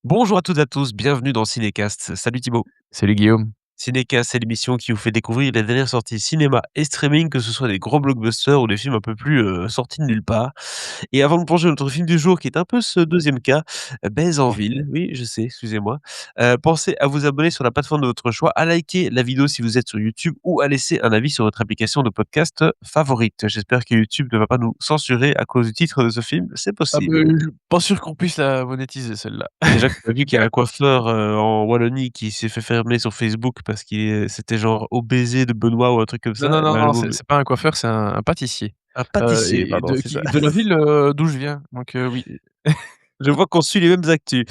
Bonjour à toutes et à tous, bienvenue dans Cinécast. Salut Thibaut. Salut Guillaume. Cinécast, c'est l'émission qui vous fait découvrir les dernières sorties cinéma et streaming, que ce soit des gros blockbusters ou des films un peu plus sortis de nulle part. Et avant de plonger dans notre film du jour, qui est un peu ce deuxième cas, Baise en ville, oui, je sais, excusez-moi. Pensez à vous abonner sur la plateforme de votre choix, à liker la vidéo si vous êtes sur YouTube ou à laisser un avis sur votre application de podcast favorite. J'espère que YouTube ne va pas nous censurer à cause du titre de ce film, c'est Ah possible. beh, pas sûr qu'on puisse la monétiser celle-là. Déjà que tu as vu qu'il y a un coiffeur, en Wallonie qui s'est fait fermer sur Facebook parce c'était genre au baiser de Benoît ou un truc comme Non, ça, non, et non, ben le non, mom c'est pas un coiffeur, c'est un pâtissier, un pâtissier, et pardon, c'est ça. de la ville, d'où je viens, donc oui. Je vois qu'on suit les mêmes actus.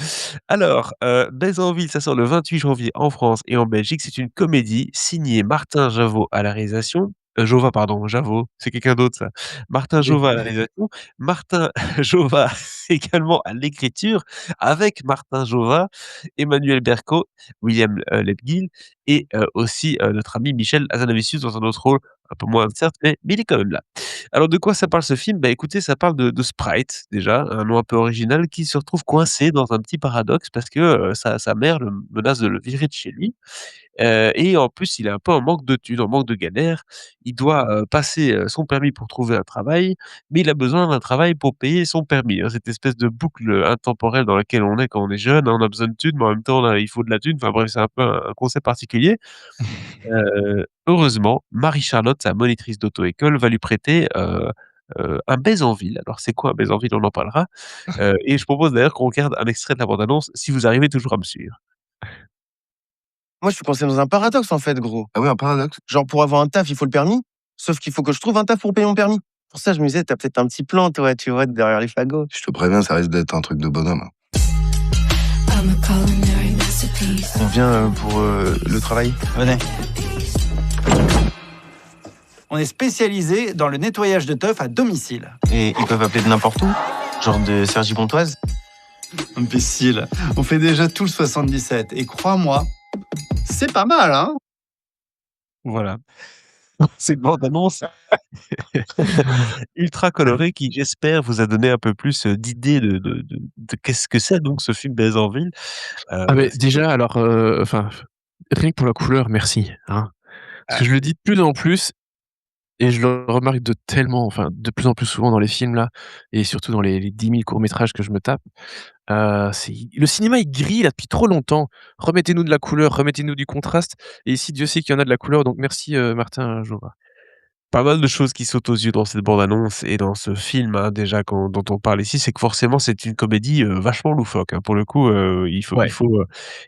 Alors, Baise-en-Ville, ça sort le 28 janvier en France et en Belgique. C'est une comédie signée Martin Javot à la réalisation, Jova pardon, Javot, c'est quelqu'un d'autre ça. Martin Oui. Jova à la réalisation, Martin Jova également à l'écriture, avec Martin Jova, Emmanuel Berco, William, Lebguil et aussi, notre ami Michel Hazanavicius dans un autre rôle, un peu moins certes, mais il est quand même là. Alors de quoi ça parle ce film? Bah, écoutez, ça parle de Sprite déjà, un nom un peu original qui se retrouve coincé dans un petit paradoxe parce que, sa mère le menace de le virer de chez lui, et en plus il est un peu en manque de thunes, en manque de galère. Il doit, passer, son permis pour trouver un travail, mais il a besoin d'un travail pour payer son permis, hein. Cette espèce de boucle, intemporelle dans laquelle on est quand on est jeune, hein. On a besoin de thunes, mais en même temps il faut de la thune. Enfin bref, c'est un peu un concept particulier. Heureusement, Marie-Charlotte, sa monitrice d'auto-école, va lui prêter, un Baise en ville. Alors c'est quoi un Baise en ville? On en parlera, et je propose d'ailleurs qu'on regarde un extrait de la bande annonce, si vous arrivez toujours à me suivre. Moi, je suis coincé dans un paradoxe, en fait, gros. Ah oui, un paradoxe. Genre, pour avoir un taf, il faut le permis, sauf qu'il faut que je trouve un taf pour payer mon permis. Pour ça, je me disais, tu peut-être un petit plan, toi, tu vois, derrière les fagots. Je te préviens, ça risque d'être un truc de bonhomme, hein. I'm a culinary masterpiece. On vient pour le travail. Venez. On est spécialisé dans le nettoyage de teuf à domicile. Et ils peuvent appeler de n'importe où, genre de Sergi Pontoise. Imbécile. On fait déjà tout le 77. Et crois-moi, c'est pas mal, hein? Voilà. C'est une bande annonce ultra colorée qui, j'espère, vous a donné un peu plus, d'idées de qu'est-ce que c'est donc ce film Baise en ville, Ah beh, parce que déjà alors, enfin, rien que pour la couleur, merci, hein. Parce ah, que je le dis de plus en plus et je le remarque de plus en plus souvent dans les films là et surtout dans les 10 000 courts métrages que je me tape, c'est le cinéma est gris là depuis trop longtemps. Remettez-nous de la couleur, remettez-nous du contraste et ici Dieu sait qu'il y en a de la couleur donc merci, Martin Jova. pas mal de choses qui sautent aux yeux dans cette bande annonce et dans ce film, hein, déjà dont on parle ici, c'est que forcément c'est une comédie, vachement loufoque, hein. Pour le coup, Ouais.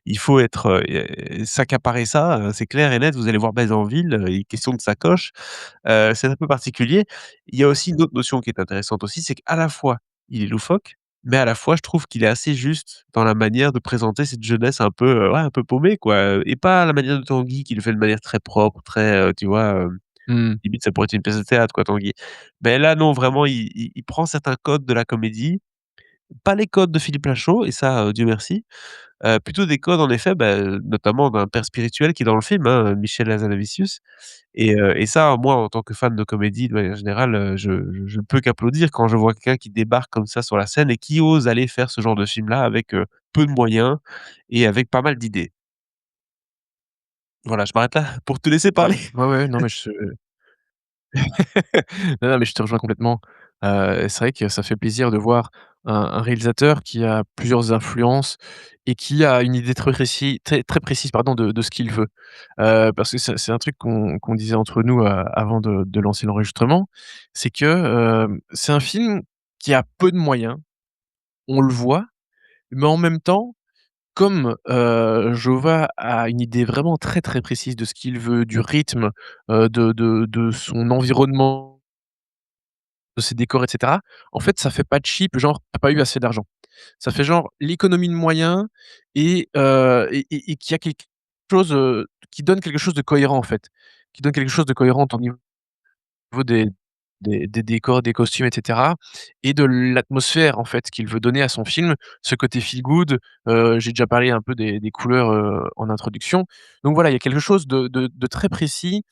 il faut être, s'accaparer ça, c'est clair et net. Vous allez voir Baise en ville, il est question de sacoche, c'est un peu particulier. Il y a aussi une autre notion qui est intéressante aussi, c'est qu'à la fois, il est loufoque, mais à la fois je trouve qu'il est assez juste dans la manière de présenter cette jeunesse un peu, ouais, un peu paumée quoi, et pas à la manière de Tanguy qui le fait de manière très propre, très, tu vois, Mmh. limite ça pourrait être une pièce de théâtre quoi, Tanguy. Mais là non, vraiment il prend certains codes de la comédie, pas les codes de Philippe Lachaud et ça, Dieu merci, plutôt des codes en effet, bah, notamment d'un père spirituel qui est dans le film, hein, Michel Hazanavicius, et ça, moi, en tant que fan de comédie de manière générale, je ne peux qu'applaudir quand je vois quelqu'un qui débarque comme ça sur la scène et qui ose aller faire ce genre de film-là avec, peu de moyens et avec pas mal d'idées. Voilà, je m'arrête là pour te laisser Ouais, parler. ouais, ouais, non mais je non, non, mais je te rejoins complètement. C'est vrai que ça fait plaisir de voir un réalisateur qui a plusieurs influences et qui a une idée très très précise pardon, de ce qu'il veut. Parce que c'est un truc qu'on disait entre nous, avant de lancer l'enregistrement, c'est que, c'est un film qui a peu de moyens, on le voit, mais en même temps, comme, Jova a une idée vraiment très, très précise de ce qu'il veut, du rythme, de son environnement, de ses décors et cetera. En fait, ça fait pas cheap, genre: «Tu as pas eu assez d'argent». Ça fait genre l'économie de moyens et qu'il y a quelque chose, qui donne quelque chose de cohérent, en fait. Qui donne quelque chose de cohérent au niveau des décors, des costumes et cetera et de l'atmosphère, en fait, qu'il veut donner à son film. Ce côté feel good, j'ai déjà parlé un peu des couleurs, en introduction. Donc voilà, il y a quelque chose de très précis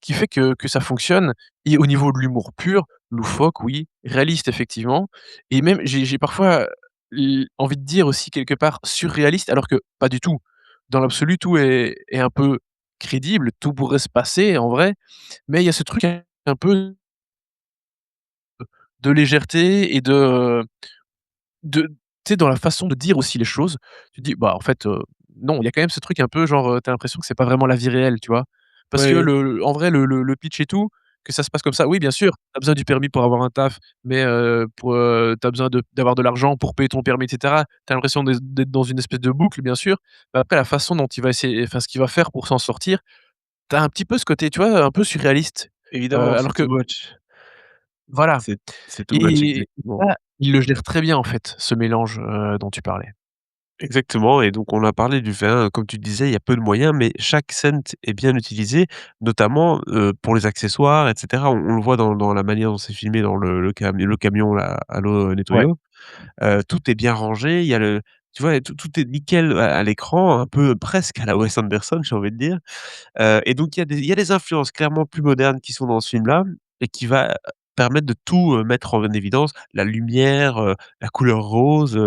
qui fait que ça fonctionne et au niveau de l'humour pur, loufoque, oui, réaliste effectivement et même j'ai parfois envie de dire aussi quelque part surréaliste, alors que pas du tout. Dans l'absolu, tout est un peu crédible, tout pourrait se passer en vrai, mais il y a ce truc un peu de légèreté et de tu sais, dans la façon de dire aussi les choses. Tu te dis: «Bah, en fait, non». Il y a quand même ce truc un peu genre, tu as l'impression que c'est pas vraiment la vie réelle, tu vois? Parce que Oui, en vrai, le pitch et tout, que ça se passe comme ça, oui, bien sûr, tu as besoin du permis pour avoir un taf, mais tu as besoin d'avoir de l'argent pour payer ton permis et cetera. Tu as l'impression d'être dans une espèce de boucle, bien sûr. Mais après la façon dont il va essayer enfin, ce qu'il va faire pour s'en sortir, tu as un petit peu ce côté, tu vois, un peu surréaliste. évidemment, c'est Alors que too much. voilà C'est too much, et exactement. ça, il le gère très bien, en fait, ce mélange, dont tu parlais. Exactement et donc on a parlé du fait, hein, comme tu disais, il y a peu de moyens, mais chaque scène est bien utilisée, notamment, pour les accessoires et cetera. On le voit dans la manière dont c'est filmé dans le camion là, à l'eau Ouais. Nettoyo. Tout est bien rangé, il y a le tu vois, tout est nickel à l'écran, un peu presque à la Wes Anderson, j'ai envie de dire. Et donc il y a des influences clairement plus modernes qui sont dans ce film-là et qui va permettre de tout, mettre en évidence. La lumière, la couleur rose,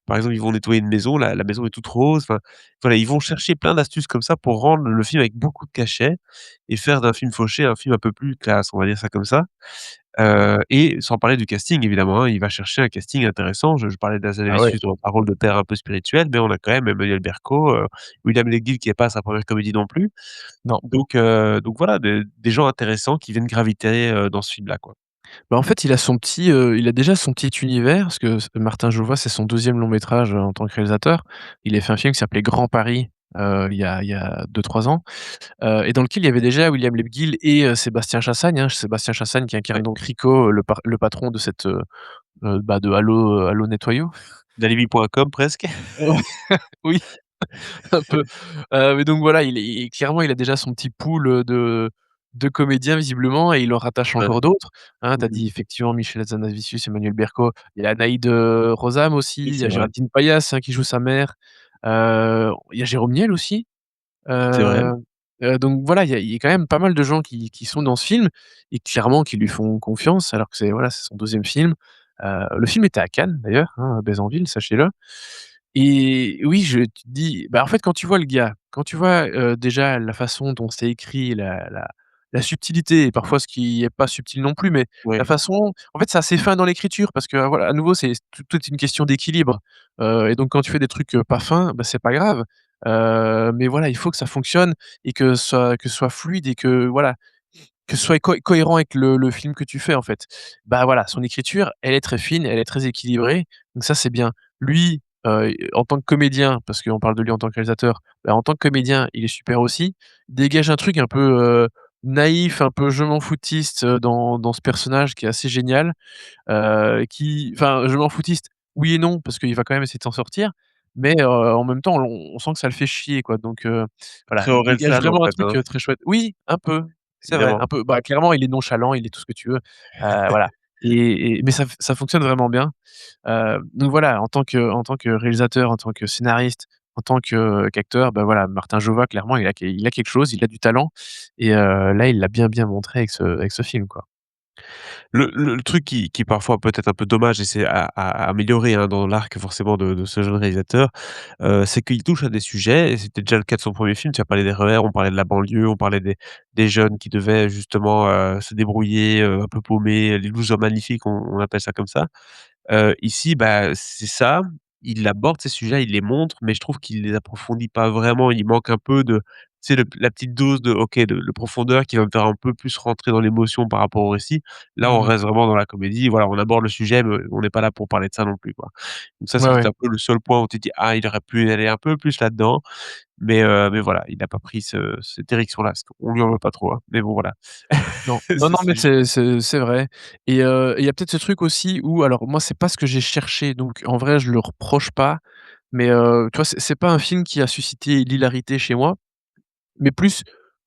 par exemple, ils vont nettoyer une maison, la maison est toute rose, enfin, voilà, ils vont chercher plein d'astuces comme ça pour rendre le film avec beaucoup de cachet et faire d'un film fauché un film un peu plus classe, on va dire ça comme ça. Et sans parler du casting évidemment, hein, il va chercher un casting intéressant. Je parlais Ah ouais. d'Azanavicius dans un rôle de père un peu spirituel, mais on a quand même Emmanuel Berco, William Legbill qui est pas à sa première comédie non plus. Non. Donc voilà, des gens intéressants qui viennent graviter, dans ce film-là, quoi. Bah, en fait, il a déjà son petit univers parce que Martin Jovois, c'est son deuxième long métrage, en tant que réalisateur. Il a fait un film qui s'appelait Grand Paris, il y a 2-3 ans, et dans lequel il y avait déjà William Lebguil et Sébastien Chassagne, hein. Sébastien Chassagne qui incarne Ouais. donc Rico, le patron de cette, bah, de Allo Nettoyo. D'alibi.com presque. Ouais, oui. Un peu, mais donc voilà, clairement, il a déjà son petit pool, de comédiens visiblement et il en rattache Ouais. encore d'autres, hein. Tu as Mmh. dit effectivement Michel Hazanavicius, Emmanuel Berco, il y a Anaïd, Rosam aussi, Oui, il y c'est a vrai, Géraldine Payas, hein, qui joue sa mère, il y a Jérôme Niel aussi, c'est vrai. heu donc voilà, il y a quand même pas mal de gens qui sont dans ce film et clairement qui lui font confiance alors que c'est son deuxième film. Le film était à Cannes d'ailleurs, hein, à Bézanville, sachez-le. Et oui, tu te dis bah, en fait, quand tu vois le gars, quand tu vois, déjà la façon dont c'est écrit, la subtilité et parfois ce qui est pas subtil non plus, mais la Ouais. façon en fait, c'est assez fin dans l'écriture parce que, voilà, à nouveau, c'est tout est une question d'équilibre, et donc quand tu fais des trucs, pas fins, bah, c'est pas grave, mais voilà, il faut que ça fonctionne et que ce soit fluide et que voilà, que ce soit cohérent avec le film que tu fais, en fait. Bah, voilà, son écriture, elle est très fine, elle est très équilibrée, donc ça, c'est bien. Lui, en tant que comédien, parce qu'on parle de lui en tant que réalisateur, bah, en tant que comédien, il est super aussi. Il dégage un truc un peu, naïf, un peu je m'en foutiste, dans ce personnage qui est assez génial, qui enfin, je m'en foutiste, oui et non, parce qu'il va quand même essayer de s'en sortir, mais en même temps, on sent que ça le fait chier, quoi, donc voilà, Très il dégage Orelsan en vraiment un fait, truc, hein, très chouette. Oui, un peu, c'est vrai, un évidemment. peu. Bah, clairement, il est nonchalant, il est tout ce que tu veux, voilà mais ça fonctionne vraiment bien, donc voilà, en tant que réalisateur, en tant que scénariste, en tant qu'acteur, bah, voilà, Martin Jovois, clairement, il a quelque chose, il a du talent et là, il l'a bien, bien montré avec ce film, quoi. Le truc qui parfois peut être un peu dommage et c'est à améliorer, hein, dans l'arc forcément de ce jeune réalisateur, c'est qu'il touche à des sujets et c'était déjà le cas de son premier film. Tu as parlé des RER, on parlait de la banlieue, on parlait des jeunes qui devaient justement, se débrouiller, un peu paumés, les losers magnifiques, on appelle ça comme ça. Ici, bah, c'est ça, il aborde ces sujets, il les montre, mais je trouve qu'il les approfondit pas vraiment. Il manque un peu de tu sais, la petite dose de OK, de profondeur qui va me faire un peu plus rentrer dans l'émotion par rapport au récit. Là, on Mmh. reste vraiment dans la comédie, voilà, on aborde le sujet, mais on n'est pas là pour parler de ça non plus, quoi. Donc ça, Ouais, c'est ouais. peut-être un peu le seul point où tu te dis: «Ah, il aurait pu y aller un peu plus là-dedans», mais voilà, il n'a pas pris cette direction-là, parce qu'on lui en veut pas trop, hein, mais bon, voilà. Non, non, non, C'est mais juste c'est vrai et il y a peut-être ce truc aussi où alors moi, c'est pas ce que j'ai cherché, donc en vrai, je le reproche pas, mais tu vois, c'est pas un film qui a suscité l'hilarité chez moi, mais plus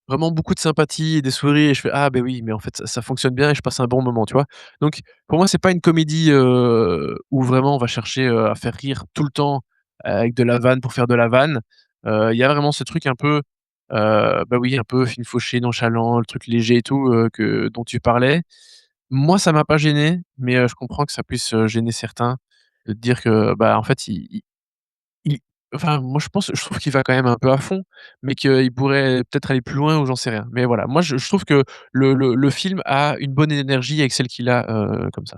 vraiment beaucoup de sympathie et des sourires et je fais: «Ah beh, oui, mais en fait, ça fonctionne bien et je passe un bon moment», tu vois? Donc pour moi, c'est pas une comédie, où vraiment on va chercher, à faire rire tout le temps, avec de la vanne pour faire de la vanne. Il y a vraiment ce truc un peu, bah, oui, un peu film fauché, nonchalant, le truc léger et tout, dont tu parlais. Moi, ça m'a pas gêné, mais je comprends que ça puisse, gêner certains. De te dire que, bah, en fait, il enfin, moi, je trouve qu'il va quand même un peu à fond, mais qu'il pourrait peut-être aller plus loin ou j'en sais rien. Mais voilà, moi, je trouve que le film a une bonne énergie avec celle qu'il a, comme ça.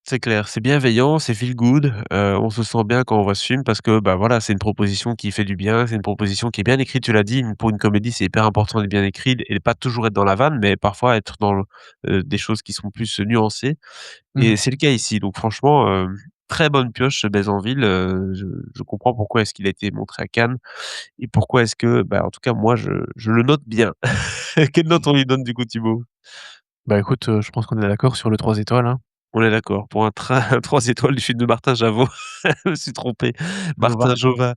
C'est clair, c'est bienveillant, c'est feel good, on se sent bien quand on voit ce film parce que, bah, voilà, c'est une proposition qui fait du bien, c'est une proposition qui est bien écrite, tu l'as dit, pour une comédie, c'est hyper important d'être bien écrit et de pas toujours être dans la vanne, mais parfois être dans des choses qui sont plus nuancées Mmh et mh. c'est le cas ici. Donc franchement, très bonne pioche, ce Bézanville, je comprends pourquoi est-ce qu'il a été montré à Cannes et pourquoi est-ce que, bah, en tout cas, moi, je le note bien. Quelle note on lui donne du coup, Thibaut? Bah, écoute, je pense qu'on est d'accord sur le 3 étoiles, hein. On est d'accord. Pour un train 3 étoiles du film de Martin Javot, je me suis trompé. Jova. Martin Jova,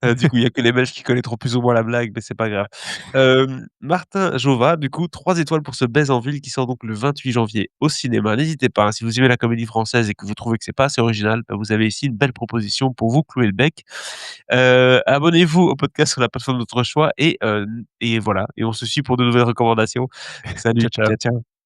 du coup, il y a que les Belges qui connaîtront plus ou moins la blague, mais c'est pas grave. Martin Jova, du coup, 3 étoiles pour ce Baise en ville qui sort donc le 28 janvier au cinéma. N'hésitez pas, hein, si vous aimez la comédie française et que vous trouvez que c'est pas assez original, bah, vous avez ici une belle proposition pour vous clouer le bec. Abonnez-vous au podcast sur la plateforme de votre choix et voilà et on se suit pour de nouvelles recommandations. Salut, Ciao, ciao. ciao, ciao.